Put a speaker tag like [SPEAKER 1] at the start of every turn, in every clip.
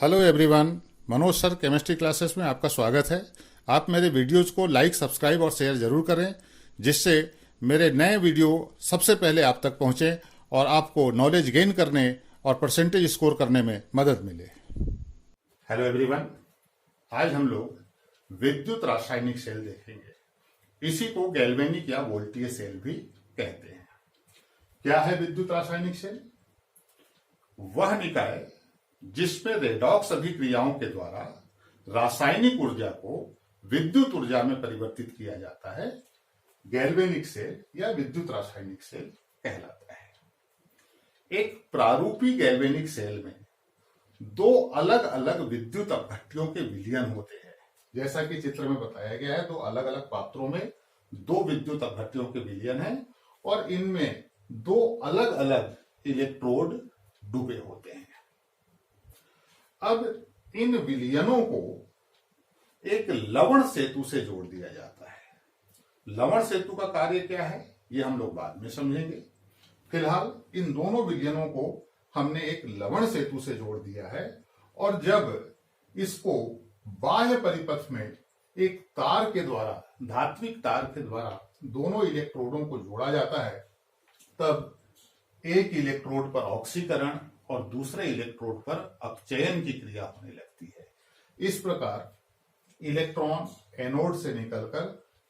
[SPEAKER 1] Hello everyone, Manoj sir chemistry classes में आपका स्वागत है। आप मेरे वीडियोज को लाइक, सब्सक्राइब और शेयर जरूर करें, जिससे मेरे नए वीडियो सबसे पहले आप तक पहुंचे और आपको नॉलेज गेन करने और परसेंटेज स्कोर करने में मदद मिले। हेलो एवरीवन, आज हम लोग विद्युत रासायनिक सेल देखेंगे। इसी को गैल्वेनिक या वोल्टीय सेल भी कहते हैं। क्या है विद्युत रासायनिक सेल? वह निकाय जिसमें रेडॉक्स अभिक्रियाओं के द्वारा रासायनिक ऊर्जा को विद्युत ऊर्जा में परिवर्तित किया जाता है, गैल्वेनिक सेल या विद्युत रासायनिक सेल कहलाता है। एक प्रारूपी गैल्वेनिक सेल में दो अलग अलग विद्युत अपघट्यों के विलयन होते हैं। जैसा कि चित्र में बताया गया है, दो अलग अलग पात्रों में दो विद्युत अपघट्यों के विलयन है और इनमें दो अलग अलग इलेक्ट्रोड डूबे होते हैं। अब इन विलयनों को एक लवण सेतु से जोड़ दिया जाता है। लवण सेतु का कार्य क्या है, ये हम लोग बाद में समझेंगे। फिलहाल इन दोनों विलयनों को हमने एक लवण सेतु से जोड़ दिया है और जब इसको बाह्य परिपथ में एक तार के द्वारा, धात्विक तार के द्वारा दोनों इलेक्ट्रोडों को जोड़ा जाता है, तब एक इलेक्ट्रोड पर ऑक्सीकरण और दूसरे इलेक्ट्रोड पर अपचयन की क्रिया होने लगती है। इस प्रकार इलेक्ट्रॉन एनोड से निकलकर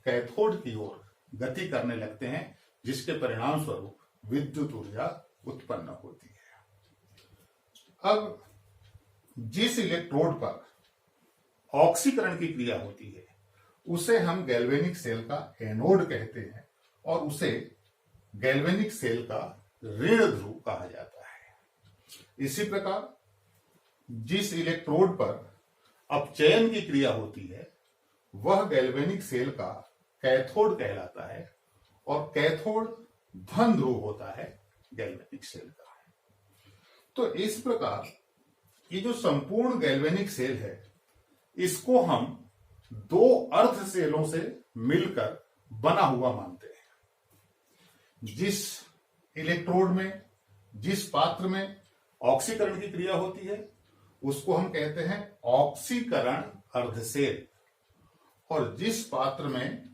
[SPEAKER 1] कैथोड की ओर गति करने लगते हैं, जिसके परिणाम स्वरूप विद्युत ऊर्जा उत्पन्न होती है। अब जिस इलेक्ट्रोड पर ऑक्सीकरण की क्रिया होती है उसे हम गैल्वेनिक सेल का एनोड कहते हैं और उसे गैल्वेनिक सेल का ऋण ध्रुव कहा जाता है। इसी प्रकार जिस इलेक्ट्रोड पर अपचयन की क्रिया होती है वह गैल्वेनिक सेल का कैथोड कहलाता है और कैथोड धन ध्रुव होता है गैल्वेनिक सेल का। तो इस प्रकार ये जो संपूर्ण गैल्वेनिक सेल है, इसको हम दो अर्ध सेलों से मिलकर बना हुआ मानते हैं। जिस इलेक्ट्रोड में, जिस पात्र में ऑक्सीकरण की क्रिया होती है उसको हम कहते हैं ऑक्सीकरण अर्धसेल, और जिस पात्र में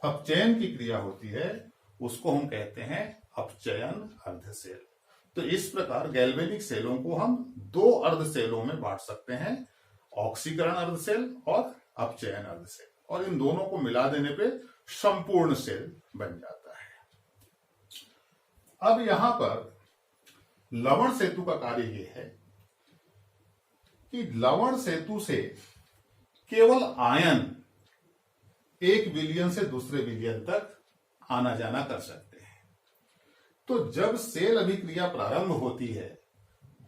[SPEAKER 1] अपचयन की क्रिया होती है उसको हम कहते हैं अपचयन अर्धसेल। तो इस प्रकार गैल्वेनिक सेलों को हम दो अर्धसेलों में बांट सकते हैं, ऑक्सीकरण अर्धसेल और अपचयन अर्धसेल, और इन दोनों को मिला देने पे संपूर्ण सेल बन जाता है। अब यहां पर लवण सेतु का कार्य यह है कि लवण सेतु से केवल आयन एक विलयन से दूसरे विलयन तक आना जाना कर सकते हैं। तो जब सेल अभिक्रिया प्रारंभ होती है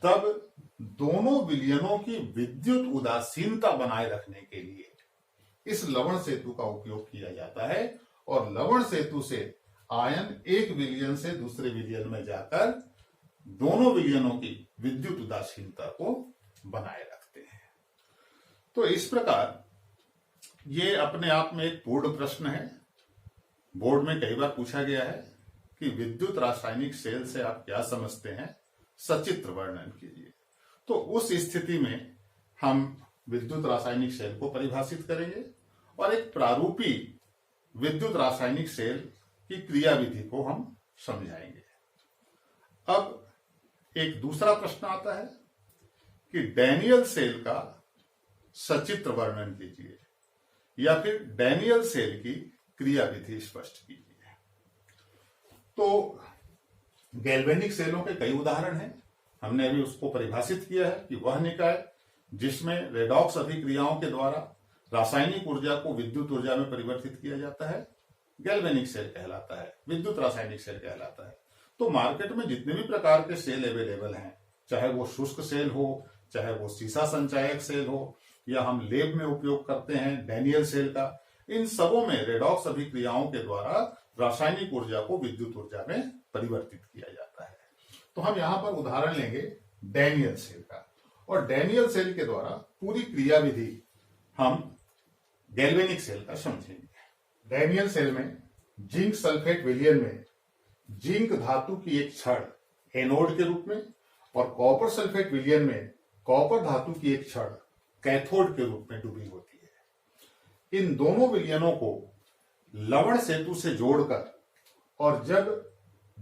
[SPEAKER 1] तब दोनों विलयनों की विद्युत उदासीनता बनाए रखने के लिए इस लवण सेतु का उपयोग किया जाता है और लवण सेतु से आयन एक विलयन से दूसरे विलयन में जाकर दोनों विलयनों की विद्युत उदासीनता को बनाए रखते हैं। तो इस प्रकार ये अपने आप में एक पूर्ण प्रश्न है। बोर्ड में कई बार पूछा गया है कि विद्युत रासायनिक सेल से आप क्या समझते हैं, सचित्र वर्णन कीजिए। तो उस स्थिति में हम विद्युत रासायनिक सेल को परिभाषित करेंगे और एक प्रारूपी विद्युत रासायनिक सेल की क्रियाविधि को हम समझाएंगे। अब एक दूसरा प्रश्न आता है कि डैनियल सेल का सचित्र वर्णन कीजिए या फिर डैनियल सेल की क्रियाविधि स्पष्ट कीजिए। तो गैल्वेनिक सेलों के कई उदाहरण हैं। हमने अभी उसको परिभाषित किया है कि वह निकाय जिसमें रेडॉक्स अभिक्रियाओं के द्वारा रासायनिक ऊर्जा को विद्युत ऊर्जा में परिवर्तित किया जाता है, गैल्वेनिक सेल कहलाता है, विद्युत रासायनिक सेल कहलाता है। तो मार्केट में जितने भी प्रकार के सेल अवेलेबल हैं, चाहे वो शुष्क सेल हो, चाहे वो सीसा संचायक सेल हो, या हम लेब में उपयोग करते हैं डैनियल सेल का, इन सबों में रेडॉक्स अभिक्रियाओं के द्वारा रासायनिक ऊर्जा को विद्युत ऊर्जा में परिवर्तित किया जाता है। तो हम यहां पर उदाहरण लेंगे डैनियल सेल का, और डैनियल सेल के द्वारा पूरी क्रियाविधि हम गैल्वेनिक सेल का समझेंगे। डैनियल सेल में जिंक सल्फेट विलयन में जिंक धातु की एक छड़ एनोड के रूप में और कॉपर सल्फेट विलयन में कॉपर धातु की एक छड़ कैथोड के रूप में डूबी होती है। इन दोनों विलयनों को लवण सेतु से जोड़कर और जब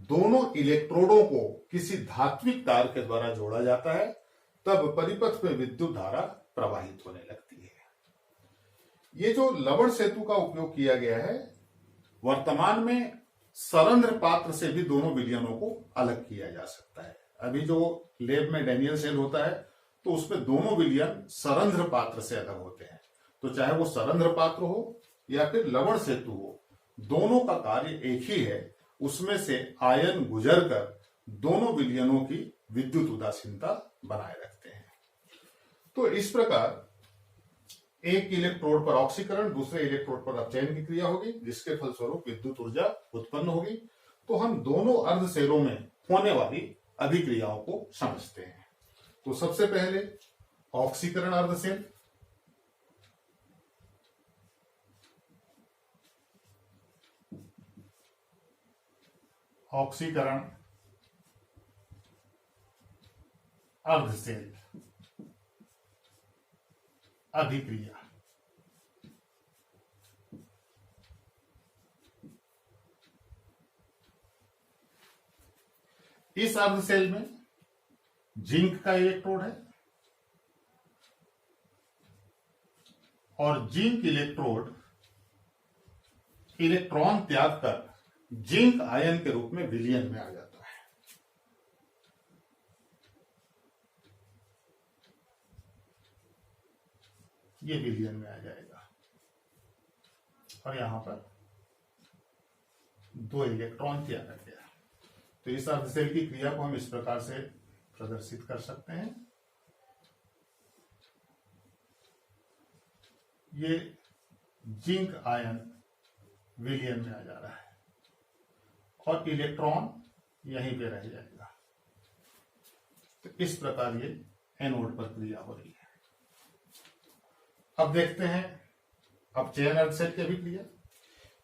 [SPEAKER 1] दोनों इलेक्ट्रोडों को किसी धात्विक तार के द्वारा जोड़ा जाता है तब परिपथ में विद्युत धारा प्रवाहित होने लगती है। ये जो लवण सेतु का उपयोग किया गया है, वर्तमान में सरंध्र पात्र से भी दोनों विलयनों को अलग किया जा सकता है। अभी जो लैब में डैनियल सेल होता है तो उसमें दोनों विलयन सरंध्र पात्र से अलग होते हैं। तो चाहे वो सरंध्र पात्र हो या फिर लवण सेतु हो, दोनों का कार्य एक ही है। उसमें से आयन गुजरकर दोनों विलयनों की विद्युत उदासीनता बनाए रखते हैं। तो इस प्रकार एक इलेक्ट्रोड पर ऑक्सीकरण, दूसरे इलेक्ट्रोड पर अपचयन की क्रिया होगी, जिसके फलस्वरूप विद्युत ऊर्जा उत्पन्न होगी। तो हम दोनों अर्ध सेलों में होने वाली अभिक्रियाओं को समझते हैं। तो सबसे पहले ऑक्सीकरण अर्ध सेल। ऑक्सीकरण अर्ध सेल अभिक्रिया। इस अर्ध सेल में जिंक का इलेक्ट्रोड है और जिंक इलेक्ट्रोड इलेक्ट्रॉन त्याग कर जिंक आयन के रूप में विलयन में आ जाता है। ये विलयन में आ जाएगा और यहां पर 2 इलेक्ट्रॉन त्यागा गया। तो इस अर्ध सेल की क्रिया को हम इस प्रकार से प्रदर्शित कर सकते हैं। ये जिंक आयन विलयन में आ जा रहा है और इलेक्ट्रॉन यहीं पे रह जाएगा। तो इस प्रकार ये एनोड पर क्रिया हो रही है। अब देखते हैं अपचयन अर्ध सेल की अभिक्रिया।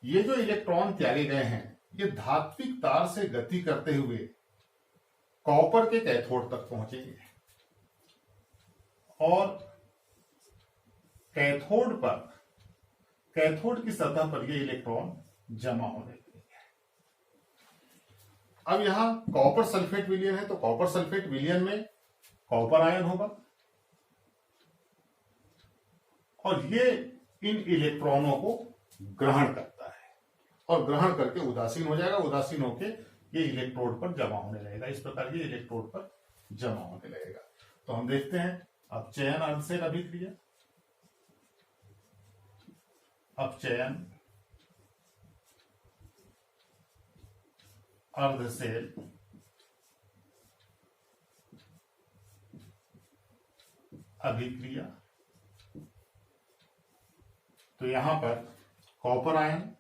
[SPEAKER 1] ये जो इलेक्ट्रॉन त्यागे गए हैं, ये धात्विक तार से गति करते हुए कॉपर के कैथोड तक पहुंचेंगे और कैथोड की सतह पर ये इलेक्ट्रॉन जमा होने लगेंगे। अब यहां कॉपर सल्फेट विलयन है, तो कॉपर सल्फेट विलयन में कॉपर आयन होगा और ये इन इलेक्ट्रॉनों को ग्रहण करता है और ग्रहण करके उदासीन हो जाएगा। उदासीन होके ये इलेक्ट्रोड पर जमा होने लगेगा। इस प्रकार ये इलेक्ट्रोड पर जमा होने लगेगा। तो हम देखते हैं अपचयन अर्ध सेल अभिक्रिया। अपचयन अर्ध सेल अभिक्रिया। तो यहां पर कॉपर आयन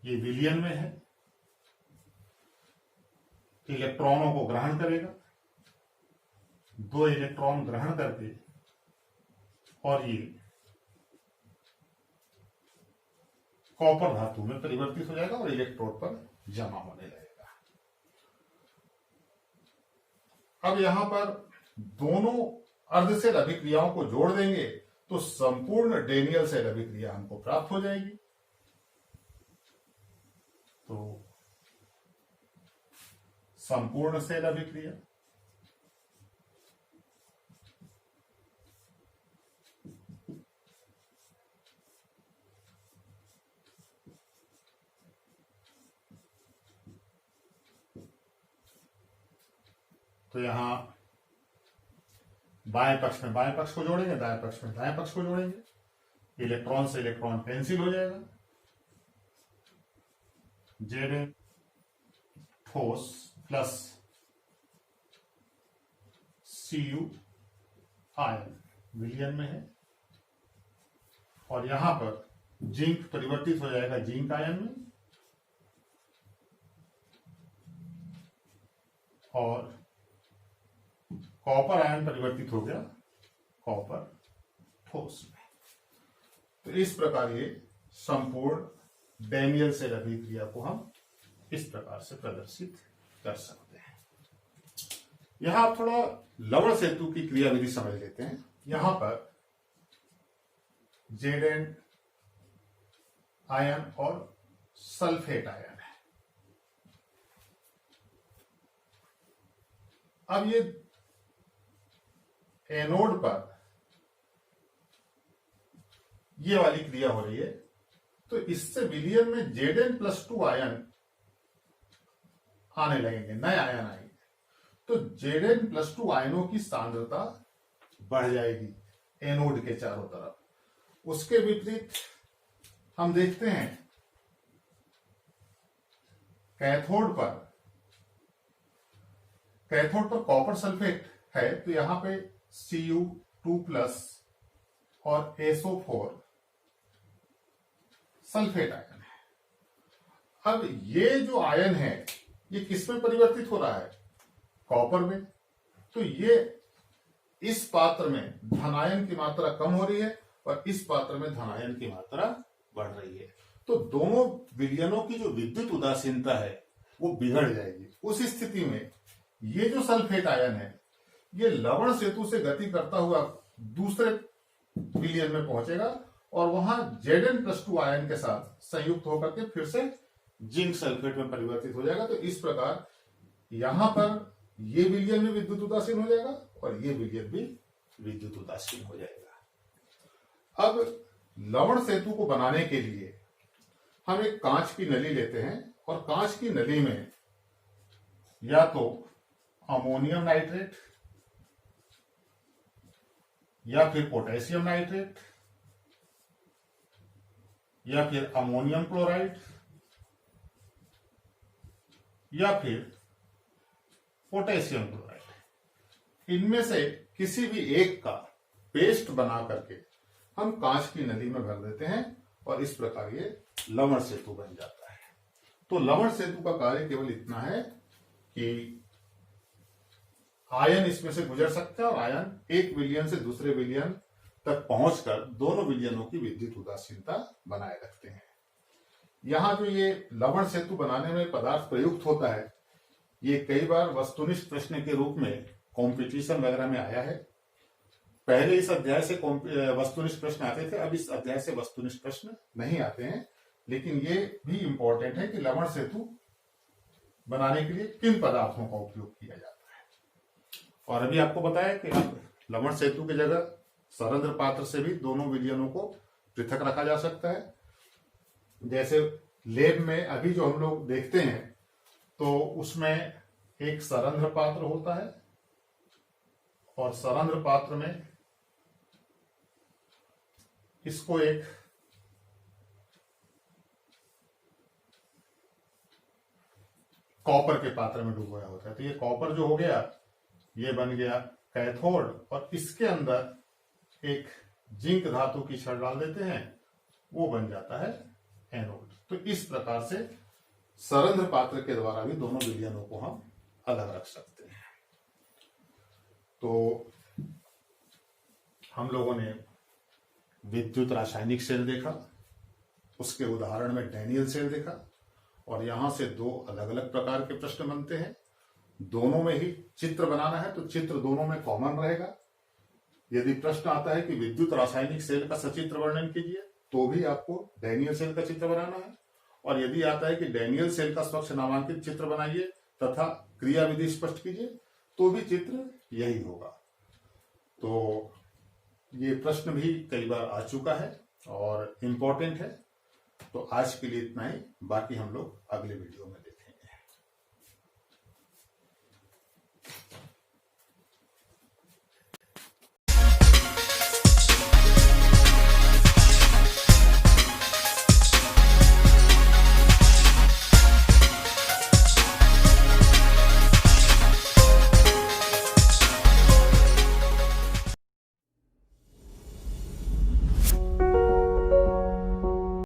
[SPEAKER 1] ये विलयन में है, इलेक्ट्रॉनों को ग्रहण करेगा, 2 इलेक्ट्रॉन ग्रहण करके और ये कॉपर धातु में परिवर्तित हो जाएगा और इलेक्ट्रोड पर जमा होने लगेगा। अब यहां पर दोनों अर्ध सेल अभिक्रियाओं को जोड़ देंगे तो संपूर्ण डैनियल सेल अभिक्रिया हमको प्राप्त हो जाएगी। तो संपूर्ण सेल अभिक्रिया तो यहां बाएं पक्ष में बाएं पक्ष को जोड़ेंगे, दाएं पक्ष में दाएं पक्ष को जोड़ेंगे। इलेक्ट्रॉन से इलेक्ट्रॉन कैंसिल हो जाएगा। जेड ठोस प्लस Cu आयन विलयन में है और यहां पर जिंक परिवर्तित हो जाएगा जिंक आयन में और कॉपर आयन परिवर्तित हो गया कॉपर ठोस में। तो इस प्रकार ये संपूर्ण डैनियल सेल अभिक्रिया को हम इस प्रकार से प्रदर्शित कर सकते हैं। यहां आप थोड़ा लवण सेतु की क्रियाविधि समझ लेते हैं। यहां पर जेड आयन और सल्फेट आयन है। अब ये एनोड पर ये वाली क्रिया हो रही है, तो इससे विलयन में Zn+2 आयन आने लगेंगे, नए आयन आएंगे। तो Zn+2 आयनों की सांद्रता बढ़ जाएगी एनोड के चारों तरफ। उसके विपरीत हम देखते हैं कैथोड पर कॉपर सल्फेट है, तो यहां पे Cu2+ और SO4 सल्फेट आयन है। अब ये जो आयन है ये किस में परिवर्तित हो रहा है? कॉपर में। तो ये इस पात्र में धनायन की मात्रा कम हो रही है और इस पात्र में धनायन की मात्रा बढ़ रही है। तो दोनों विलयनों की जो विद्युत उदासीनता है वो बिगड़ जाएगी। उस स्थिति में ये जो सल्फेट आयन है ये लवण सेतु से गति करता हुआ दूसरे विलयन में पहुंचेगा और वहां Zn+2 आयन के साथ संयुक्त होकर के फिर से जिंक सल्फेट में परिवर्तित हो जाएगा। तो इस प्रकार यहां पर ये विलयन भी विद्युत उदासीन हो जाएगा और ये विलयन भी विद्युत उदासीन हो जाएगा। अब लवण सेतु को बनाने के लिए हम एक कांच की नली लेते हैं और कांच की नली में या तो अमोनियम नाइट्रेट या फिर पोटेशियम नाइट्रेट या फिर अमोनियम क्लोराइड या फिर पोटेशियम क्लोराइड, इनमें से किसी भी एक का पेस्ट बना करके हम कांच की नली में भर देते हैं और इस प्रकार ये लवण सेतु बन जाता है। तो लवण सेतु का कार्य केवल इतना है कि आयन इसमें से गुजर सकता है और आयन एक विलयन से दूसरे विलयन तक पहुंचकर दोनों विलयनों की विद्युत उदासीनता बनाए रखते हैं। यहां जो ये लवण सेतु बनाने में पदार्थ प्रयुक्त होता है ये कई बार वस्तुनिष्ठ प्रश्न के रूप में कंपटीशन वगैरह में आया है। पहले इस अध्याय से वस्तुनिष्ठ प्रश्न आते थे, अब इस अध्याय से वस्तुनिष्ठ प्रश्न नहीं आते हैं, लेकिन ये भी इंपॉर्टेंट है कि लवण सेतु बनाने के लिए किन पदार्थों का उपयोग किया जाता है। और अभी आपको बताया कि अब लवण सेतु की जगह सरंध्र पात्र से भी दोनों विलयनों को पृथक रखा जा सकता है। जैसे लेब में अभी जो हम लोग देखते हैं तो उसमें एक सरंध्र पात्र होता है और सरंध्र पात्र में इसको एक कॉपर के पात्र में डुबोया होता है। तो ये कॉपर जो हो गया ये बन गया कैथोड और इसके अंदर एक जिंक धातु की छड़ डाल देते हैं, वो बन जाता है एनोड। तो इस प्रकार से सरंध्र पात्र के द्वारा भी दोनों विलयनों को हम अलग रख सकते हैं। तो हम लोगों ने विद्युत रासायनिक सेल देखा, उसके उदाहरण में डैनियल सेल देखा और यहां से दो अलग अलग प्रकार के प्रश्न बनते हैं। दोनों में ही चित्र बनाना है तो चित्र दोनों में कॉमन रहेगा। यदि प्रश्न आता है कि विद्युत रासायनिक सेल का सचित्र वर्णन कीजिए तो भी आपको डैनियल सेल का चित्र बनाना है, और यदि आता है कि डैनियल सेल का स्वच्छ नामांकित चित्र बनाइए तथा क्रियाविधि स्पष्ट कीजिए तो भी चित्र यही होगा। तो ये प्रश्न भी कई बार आ चुका है और इम्पोर्टेंट है। तो आज के लिए इतना ही, बाकी हम लोग अगले वीडियो में देखेंगे।